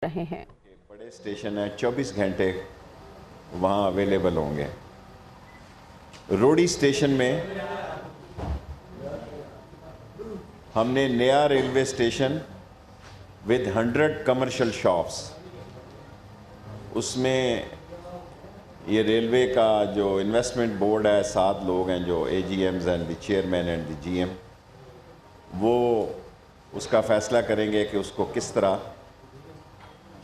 رہے ہیں۔ بڑے اسٹیشن ہیں 24 گھنٹے وہاں اویلیبل ہوں گے۔ روڑی اسٹیشن میں ہم نے نیا railway station with 100 commercial shops, اس میں یہ ریلوے کا جو انویسٹمنٹ بورڈ ہے 7 لوگ ہیں جو A G Ms and the chairman and the G M, وہ اس کا فیصلہ کریں گے کہ اس کو کس طرح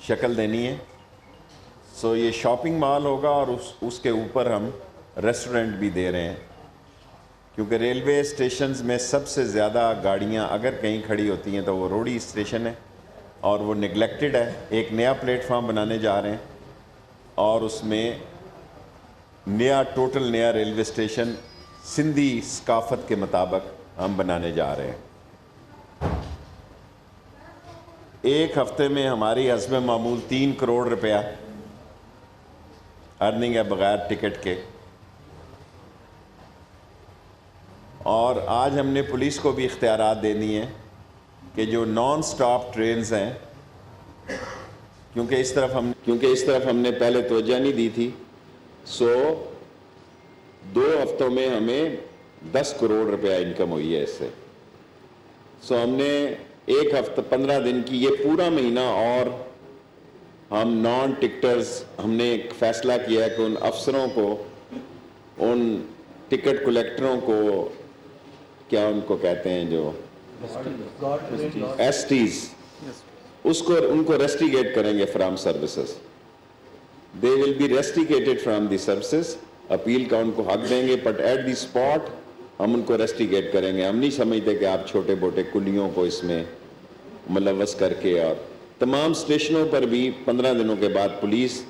شکل دینی ہے۔ سو یہ شاپنگ مال ہوگا اور اس کے اوپر ہم ریسٹورنٹ بھی دے رہے ہیں، کیونکہ ریلوے اسٹیشنز میں سب سے زیادہ گاڑیاں اگر کہیں کھڑی ہوتی ہیں تو وہ روڑی اسٹیشن ہے اور وہ نگلیکٹڈ ہے۔ ایک نیا پلیٹ فارم بنانے جا رہے ہیں اور اس میں نیا ٹوٹل نیا ریلوے اسٹیشن سندھی ثقافت کے مطابق ہم بنانے جا رہے ہیں۔ ایک ہفتے میں ہماری حسب معمول 3 کروڑ روپیہ ارننگ ہے بغیر ٹکٹ کے، اور آج ہم نے پولیس کو بھی اختیارات دے دی ہیں کہ جو نان سٹاپ ٹرینز ہیں، کیونکہ اس طرف ہم نے پہلے توجہ نہیں دی تھی، سو 2 ہفتوں میں ہمیں 10 کروڑ روپیہ انکم ہوئی ہے اس سے۔ سو ہم نے ایک ہفتہ 15 دن کی یہ پورا مہینہ، اور ہم نان ٹکٹرز ہم نے ایک فیصلہ کیا ہے کہ ان افسروں کو، ان ٹکٹ کلیکٹروں کو، کیا ان کو کہتے ہیں جو ایس ٹیز، ان کو ریسٹیگیٹ کریں گے from services. They will be rusticated from the services, appeal کا ان کو حق دیں گے، بٹ ایٹ دی اسپاٹ ہم ان کو ریسٹیگیٹ کریں گے۔ ہم نہیں سمجھتے کہ آپ چھوٹے موٹے کلیوں کو اس میں ملوث کر کے، اور تمام اسٹیشنوں پر بھی 15 دنوں کے بعد پولیس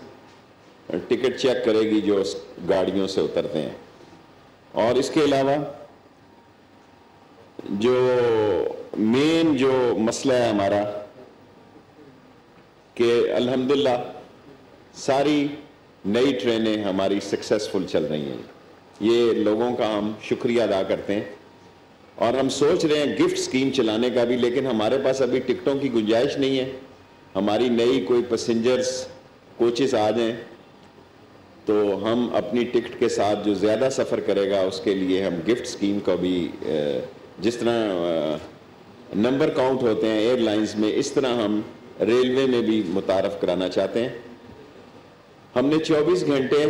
ٹکٹ چیک کرے گی جو گاڑیوں سے اترتے ہیں۔ اور اس کے علاوہ جو مین جو مسئلہ ہے ہمارا کہ الحمدللہ ساری نئی ٹرینیں ہماری سکسیسفل چل رہی ہیں، یہ لوگوں کا ہم شکریہ ادا کرتے ہیں، اور ہم سوچ رہے ہیں گفٹ سکیم چلانے کا بھی، لیکن ہمارے پاس ابھی ٹکٹوں کی گنجائش نہیں ہے۔ ہماری نئی کوئی پیسنجرز کوچز آ جائیں تو ہم اپنی ٹکٹ کے ساتھ جو زیادہ سفر کرے گا اس کے لیے ہم گفٹ سکیم کو بھی، جس طرح نمبر کاؤنٹ ہوتے ہیں ایئر لائنز میں، اس طرح ہم ریلوے میں بھی متعارف کرانا چاہتے ہیں۔ ہم نے 24 گھنٹے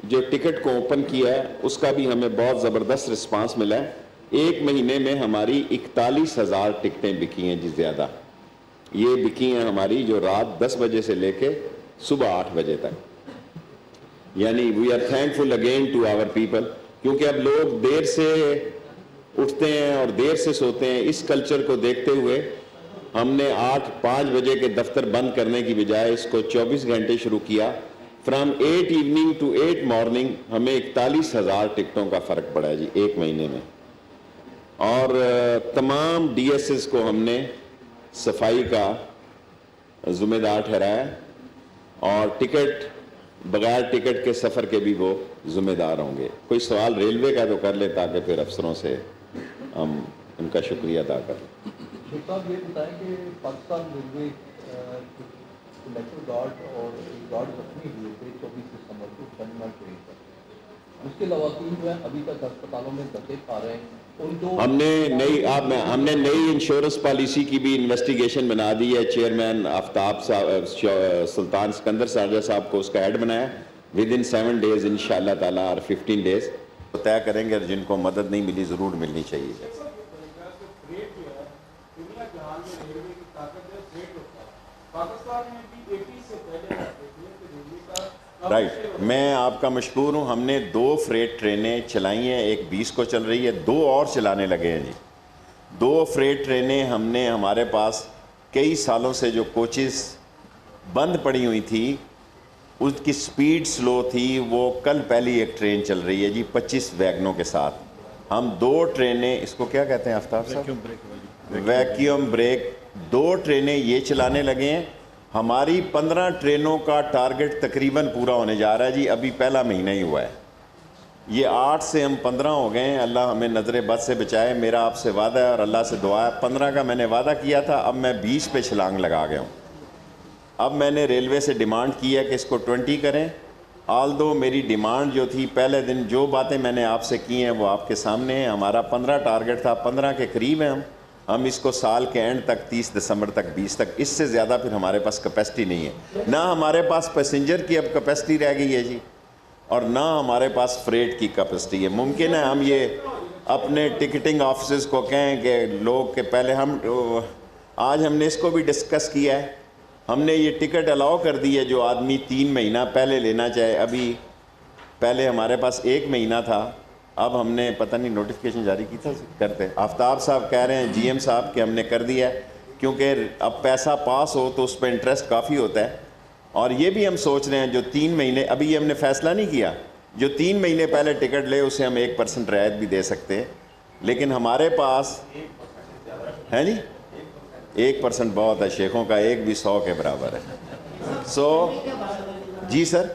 جو ٹکٹ کو اوپن کیا ہے اس کا بھی ہمیں بہت زبردست رسپانس ملا ہے۔ ایک مہینے میں ہماری 41,000 ٹکٹیں بکی ہیں جی، زیادہ یہ بکی ہیں ہماری جو رات 10 بجے سے لے کے صبح 8 بجے تک، یعنی we are thankful again to our people, کیونکہ اب لوگ دیر سے اٹھتے ہیں اور دیر سے سوتے ہیں۔ اس کلچر کو دیکھتے ہوئے ہم نے 5 بجے کے دفتر بند کرنے کی بجائے اس کو 24 گھنٹے شروع کیا۔ فرام 8 ایوننگ ٹو 8 مارننگ ہمیں 41,000 ٹکٹوں کا فرق پڑا ہے جی ایک مہینے میں، اور تمام ڈی ایس ایس کو ہم نے صفائی کا ذمہ دار ٹھہرایا، اور بغیر ٹکٹ کے سفر کے بھی وہ ذمہ دار ہوں گے۔ کوئی سوال ریلوے کا تو کر لے تاکہ پھر افسروں سے ہم ان کا شکریہ ادا کریں۔ صاحب یہ بتائیں کہ پاکستان ریلوے کنڈکٹر گارڈ اور گارڈ زخمی ہوئے تھے 24 دسمبر کو شنیوار ٹرین پر، اس کے لواحقین جو ہیں ابھی تک ہسپتالوں میں دھکے کھا رہے ہیں۔ ہم نے نئی انشورنس پالیسی کی بھی انویسٹیگیشن بنا دی ہے۔ چیئرمین آفتاب صاحب سلطان سکندر سارجہ صاحب کو اس کا ہیڈ بنایا۔ ود ان 7 days انشاءاللہ تعالیٰ، اور 15 days طے کریں گے، اور جن کو مدد نہیں ملی ضرور ملنی چاہیے۔ رائٹ، میں آپ کا مشکور ہوں۔ ہم نے 2 فریٹ ٹرینیں چلائی ہیں، ایک 20 کو چل رہی ہے، 2 اور چلانے لگے ہیں جی۔ 2 فریٹ ٹرینیں ہم نے، ہمارے پاس کئی سالوں سے جو کوچز بند پڑی ہوئی تھی، اس کی سپیڈ سلو تھی، وہ کل پہلی ایک ٹرین چل رہی ہے جی 25 ویگنوں کے ساتھ۔ ہم 2 ٹرینیں، اس کو کیا کہتے ہیں آفتاب صاحب؟ ویکیوم بریک، 2 ٹرینیں یہ چلانے لگے ہیں۔ ہماری 15 ٹرینوں کا ٹارگٹ تقریباً پورا ہونے جا رہا ہے جی، ابھی پہلا مہینہ ہی ہوا ہے۔ یہ 8 سے ہم 15 ہو گئے ہیں، اللہ ہمیں نظر بد سے بچائے۔ میرا آپ سے وعدہ ہے اور اللہ سے دعا ہے، 15 کا میں نے وعدہ کیا تھا، اب میں 20 پہ چھلانگ لگا گیا ہوں۔ اب میں نے ریلوے سے ڈیمانڈ کی ہے کہ اس کو 20 کریں. آلدو میری ڈیمانڈ جو تھی پہلے دن جو باتیں میں نے آپ سے کی ہیں وہ آپ کے سامنے ہیں. ہمارا 15 ٹارگٹ تھا, 15 کے قریب ہیں ہم اس کو سال کے اینڈ تک 30 دسمبر تک 20 تک, اس سے زیادہ پھر ہمارے پاس کیپیسٹی نہیں ہے. نہ ہمارے پاس پیسنجر کی اب کیپیسٹی رہ گئی ہے جی, اور نہ ہمارے پاس فریٹ کی کیپیسٹی ہے. ممکن ہے ہم یہ اپنے ٹکٹنگ آفیسز کو کہیں کہ لوگ کہ پہلے آج ہم نے اس کو بھی ڈسکس کیا ہے, ہم نے یہ ٹکٹ الاؤ کر دی ہے جو آدمی 3 مہینہ پہلے لینا چاہے. ابھی پہلے ہمارے پاس 1 مہینہ تھا, اب ہم نے پتہ نہیں نوٹیفیکیشن جاری کی تھا کرتے. آفتاب صاحب کہہ رہے ہیں جی ایم صاحب کہ ہم نے کر دیا ہے, کیونکہ اب پیسہ پاس ہو تو اس پہ انٹرسٹ کافی ہوتا ہے. اور یہ بھی ہم سوچ رہے ہیں جو 3 مہینے, ابھی یہ ہم نے فیصلہ نہیں کیا, جو 3 مہینے پہلے ٹکٹ لے اسے ہم 1% رعایت بھی دے سکتے ہیں. لیکن ہمارے پاس ہے جی 1% بہت ہے, شیخوں کا 1 بھی 100 کے برابر ہے. جی سر,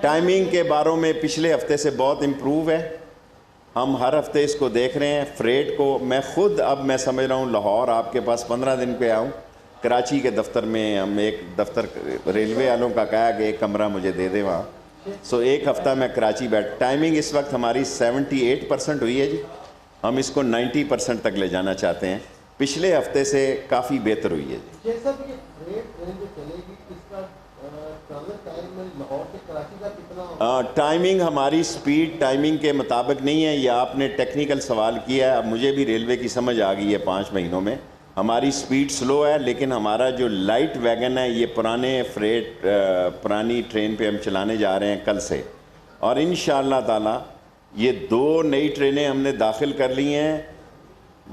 ٹائمنگ کے باروں میں پچھلے ہفتے سے بہت امپروو ہے, ہم ہر ہفتے اس کو دیکھ رہے ہیں. فریٹ کو میں خود اب میں سمجھ رہا ہوں لاہور آپ کے پاس 15 دن پہ آؤں, کراچی کے دفتر میں ہم ایک دفتر ریلوے والوں کا کہا کہ 1 کمرہ مجھے دے دیں وہاں. 1 ہفتہ میں کراچی ٹائمنگ اس وقت ہماری 78% ہوئی ہے جی, ہم اس کو 90% تک لے جانا چاہتے ہیں. پچھلے ہفتے سے کافی بہتر ہوئی ہے جی. ٹائمنگ ہماری سپیڈ ٹائمنگ کے مطابق نہیں ہے, یہ آپ نے ٹیکنیکل سوال کیا ہے. اب مجھے بھی ریلوے کی سمجھ آ گئی ہے 5 مہینوں میں, ہماری سپیڈ سلو ہے. لیکن ہمارا جو لائٹ ویگن ہے یہ پرانی ٹرین پہ ہم چلانے جا رہے ہیں کل سے, اور انشاءاللہ تعالی یہ 2 نئی ٹرینیں ہم نے داخل کر لی ہیں.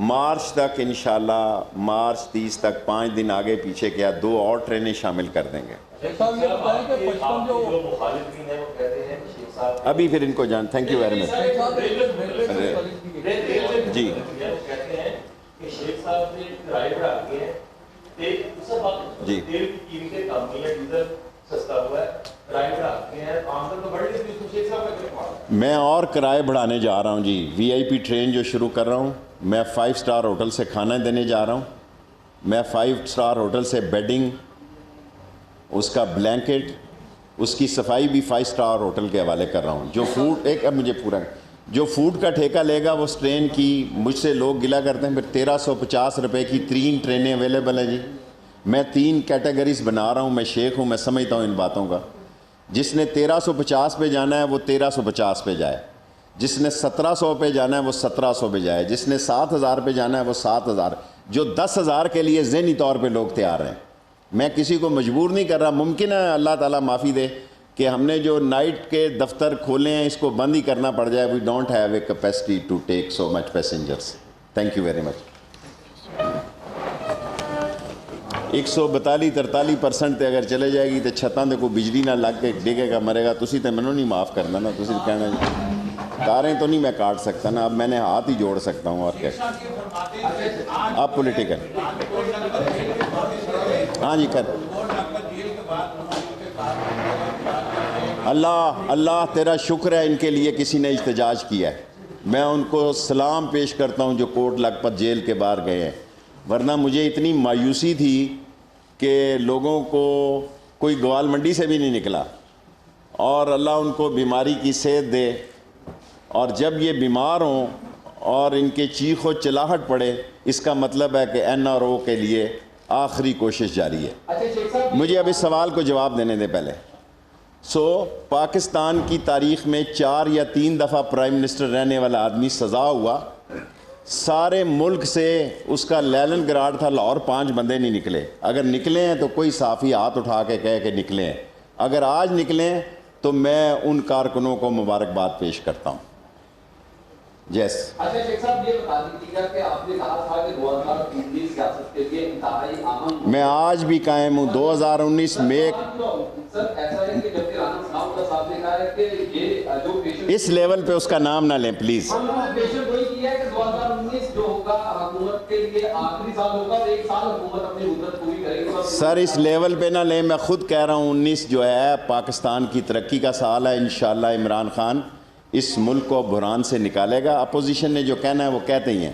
مارچ تک انشاءاللہ, مارچ 30 تک 5 دن آگے پیچھے کیا 2 اور ٹرینیں شامل کر دیں گے. ابھی پھر ان کو جان. Thank you very much. جی جی میں اور کرائے بڑھانے جا رہا ہوں جی. وی آئی پی ٹرین جو شروع کر رہا ہوں, میں 5 اسٹار ہوٹل سے کھانا دینے جا رہا ہوں. میں 5 اسٹار ہوٹل سے بیڈنگ, اس کا بلینکٹ, اس کی صفائی بھی 5 اسٹار ہوٹل کے حوالے کر رہا ہوں. جو فوڈ اب مجھے پورا جو فوڈ کا ٹھیکہ لے گا وہ اس ٹرین کی, مجھ سے لوگ گلا کرتے ہیں پھر 1350 روپے کی 3 ٹرینیں اویلیبل ہیں جی. میں 3 کیٹیگریز بنا رہا ہوں. میں شیخ ہوں, میں سمجھتا ہوں ان باتوں کا. جس نے 1350 پہ جانا ہے وہ 1350 پہ جائے, جس نے 1700 پہ جانا ہے وہ 1700 پہ جائے, جس نے 7000 پہ جانا ہے وہ 7000. جو 10,000 کے لیے ذہنی طور پہ لوگ تیار ہیں, میں کسی کو مجبور نہیں کر رہا. ممکن ہے اللہ تعالیٰ معافی دے کہ ہم نے جو نائٹ کے دفتر کھولے ہیں اس کو بند ہی کرنا پڑ جائے. We don't have a capacity to take so much passengers. Thank you very much. 142-43% تے اگر چلے جائے گی تو چھتاں تے کوئی بجلی نہ لگ کے ڈگے گا مرے گا. تسی تے منو نہیں معاف کرنا نا, تسی کہنا جی کاریں تو نہیں میں کاٹ سکتا نا, اب میں نے ہاتھ ہی جوڑ سکتا ہوں. اور کیا اب پولیٹیکل. ہاں جی کر. اللہ تیرا شکر ہے ان کے لیے کسی نے احتجاج کیا ہے. میں ان کو سلام پیش کرتا ہوں جو کوٹ لکھپت جیل کے باہر گئے ہیں, ورنہ مجھے اتنی مایوسی تھی کہ لوگوں کو کوئی گوال منڈی سے بھی نہیں نکلا. اور اللہ ان کو بیماری کی صحت دے, اور جب یہ بیمار ہوں اور ان کے چیخ و چلاہٹ پڑے, اس کا مطلب ہے کہ این آر او کے لیے آخری کوشش جاری ہے. مجھے اب اس سوال کو جواب دینے دیں پہلے. پاکستان کی تاریخ میں 4 یا 3 دفعہ پرائم منسٹر رہنے والا آدمی سزا ہوا, سارے ملک سے اس کا لیلن گراڈ تھا, لاہور 5 بندے نہیں نکلے. اگر نکلے ہیں تو کوئی صحافی ہاتھ اٹھا کے کہے کہ نکلے ہیں. اگر آج نکلیں تو میں ان کارکنوں کو مبارکباد پیش کرتا ہوں. یس. اچھا شیخ صاحب یہ بتا دیجیے گا کہ آپ نے کہا تھا کہ 2019 سیاست کے لیے انتہائی اہم. میں آج بھی قائم ہوں. 2019 میں سر ایسا ہے کہ جبکہ رانا ثناء صاحب نے کہا ہے کہ یہ جو پیشن اس لیول پہ اس کا نام نہ لیں پلیز. پیشن وہی کیا ہے کہ 2019 جو ہوگا حکومت کے لیے آخری سال ہوگا, 1 سال حکومت اپنی مدت پوری کرے گی. سر اس لیول پہ نہ لیں, میں خود کہہ رہا ہوں 19 جو ہے پاکستان کی ترقی کا سال ہے. انشاءاللہ عمران خان اس ملک کو بحران سے نکالے گا. اپوزیشن نے جو کہنا ہے وہ کہتے ہی ہیں.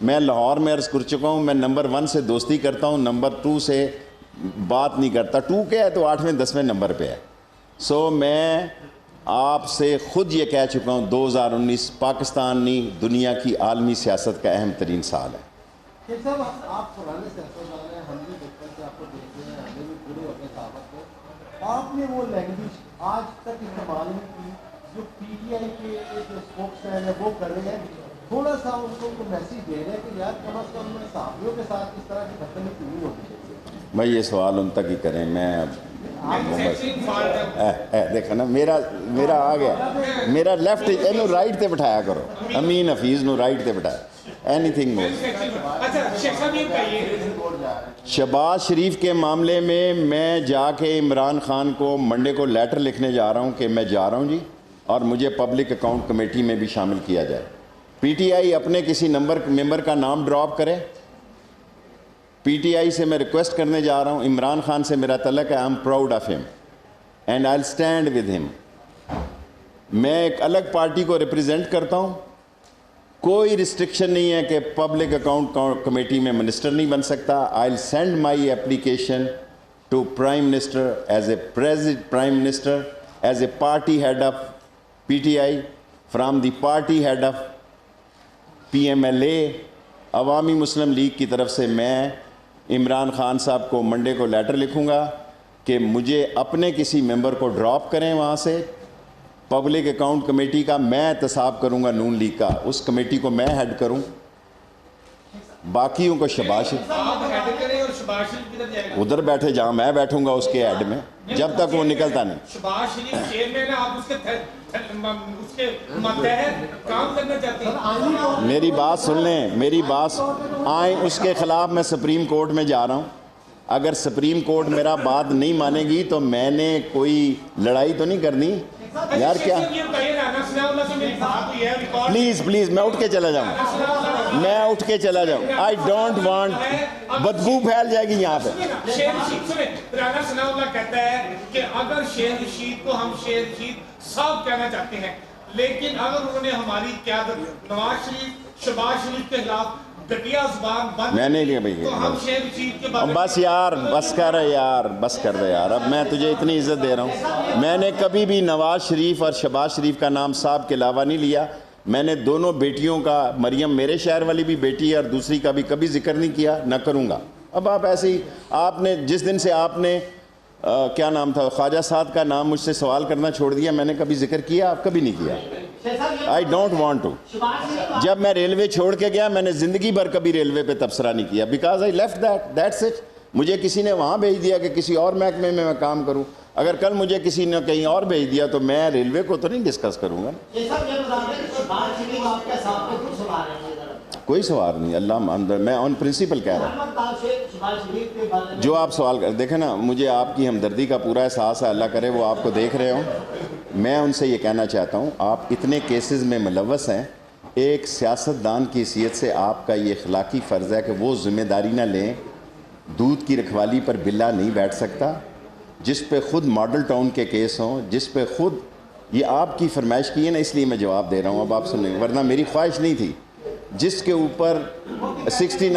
میں لاہور میں عرض کر چکا ہوں, میں نمبر 1 سے دوستی کرتا ہوں, نمبر 2 سے بات نہیں کرتا. 2K ہے تو 8ویں 10ویں نمبر پہ ہے. سو میں آپ سے خود یہ کہہ چکا ہوں 2019 پاکستان نہیں دنیا کی عالمی سیاست کا اہم ترین سال ہے. شیخ صاحب آپ پرانے سیاستدان ہیں, ہم بھی بچپن سے آپ کو دیکھتے ہیں, ہمیں بھی پورے اپنے صحافت کو آپ نے وہ لینگویج آج تک استعمال نہیں کی جو پی ٹی آئی کے جو اسپوکس مین ہے وہ کر رہے ہیں. تھوڑا سا ان کو میسیج دے رہے ہیں کہ یار کم از کم صحافیوں کے ساتھ اس طرح کی بدتمیزی نہیں ہونی چاہیے. بھائی یہ سوال ان تک ہی کریں. میں دیکھا نا میرا آ گیا, میرا لیفٹ اینو رائٹ تے بٹھایا کرو. امین حفیظ نو رائٹ تے بٹھایا. Anything more. Shahbaz Sharif کے معاملے میں جا کے عمران خان کو منڈے کو لیٹر لکھنے جا رہا ہوں کہ میں جا رہا ہوں جی, اور مجھے پبلک اکاؤنٹ کمیٹی میں بھی شامل کیا جائے. پی ٹی آئی اپنے کسی ممبر کا نام ڈراپ کرے. پی ٹی آئی سے میں ریکویسٹ کرنے جا رہا ہوں, عمران خان سے میرا تعلق ہے, آئی ایم پراؤڈ آف ہم and I will stand with ہم. میں ایک الگ پارٹی کو ریپرزینٹ کرتا ہوں. کوئی ریسٹرکشن نہیں ہے کہ پبلک اکاؤنٹ کمیٹی میں منسٹر نہیں بن سکتا. I will send my application to prime minister as a prime minister as a party head of P T I from the party head of P M L A Awami Muslim league کی طرف سے. میں عمران خان صاحب کو Monday کو letter لکھوں گا کہ مجھے اپنے کسی ممبر کو ڈراپ کریں وہاں سے. پبلک اکاؤنٹ کمیٹی کا میں احتساب کروں گا, نون لیگ کا, اس کمیٹی کو میں ہیڈ کروں. باقیوں کو شباش ادھر بیٹھے جہاں میں بیٹھوں گا اس کے ہیڈ میں, جب تک وہ نکلتا نہیں. شہباز شریف چیئرمین آپ اس کے ماتحت کام کرنا چاہتے ہیں. میری بات سن لیں, میری بات آئیں. اس کے خلاف میں سپریم کورٹ میں جا رہا ہوں. اگر سپریم کورٹ میرا بات نہیں مانے گی تو میں نے کوئی لڑائی تو نہیں کرنی یار. کیا پلیز میں اٹھ کے چلا جاؤں, میں اٹھ کے چلا جاؤں. آئی ڈونٹ وانٹ, بدبو پھیل جائے گی یہاں پہ. رانا ثناء اللہ کہتا ہے کہ اگر شیر رشید کو ہم شیر رشید صاحب کہنا چاہتے ہیں, لیکن اگر انہوں نے ہماری قیادت نواز شریف شہباز شریف کے خلاف گٹیا زبان بند میں نے نہیں تو ہم شیر رشید کے بارے بس یار بس کر دے یار. اب میں تجھے اتنی عزت دے رہا ہوں. میں نے کبھی بھی نواز شریف اور شہباز شریف کا نام صاحب کے علاوہ نہیں لیا. میں نے دونوں بیٹیوں کا, مریم میرے شہر والی بھی بیٹی ہے اور دوسری کا بھی, کبھی ذکر نہیں کیا, نہ کروں گا. اب آپ ایسے ہی, آپ نے جس دن سے آپ نے کیا نام تھا خواجہ سعد کا نام مجھ سے سوال کرنا چھوڑ دیا, میں نے کبھی ذکر کیا؟ آپ کبھی نہیں کیا. I don't want to. جب میں ریلوے چھوڑ کے گیا میں نے زندگی بھر کبھی ریلوے پہ تبصرہ نہیں کیا, because I left that's it. مجھے کسی نے وہاں بھیج دیا کہ کسی اور محکمے میں کام کروں. اگر کل مجھے کسی نے کہیں اور بھیج دیا تو میں ریلوے کو تو نہیں ڈسکس کروں گا. کوئی سوال نہیں, اللہ اندر, میں آن پرنسپل کہہ رہا ہوں. جو آپ سوال کر دیکھیں نا, مجھے آپ کی ہمدردی کا پورا احساس ہے, اللہ کرے وہ آپ کو دیکھ رہے ہوں. میں ان سے یہ کہنا چاہتا ہوں, آپ اتنے کیسز میں ملوث ہیں, ایک سیاستدان کی حیثیت سے آپ کا یہ اخلاقی فرض ہے کہ وہ ذمہ داری نہ لیں. دودھ کی رکھوالی پر بلا نہیں بیٹھ سکتا, جس پہ خود ماڈل ٹاؤن کے کیس ہوں, جس پہ خود یہ آپ کی فرمائش کی ہے نا, اس لیے میں جواب دے رہا ہوں. اب آپ سنیں, ورنہ میری خواہش نہیں تھی. جس کے اوپر 69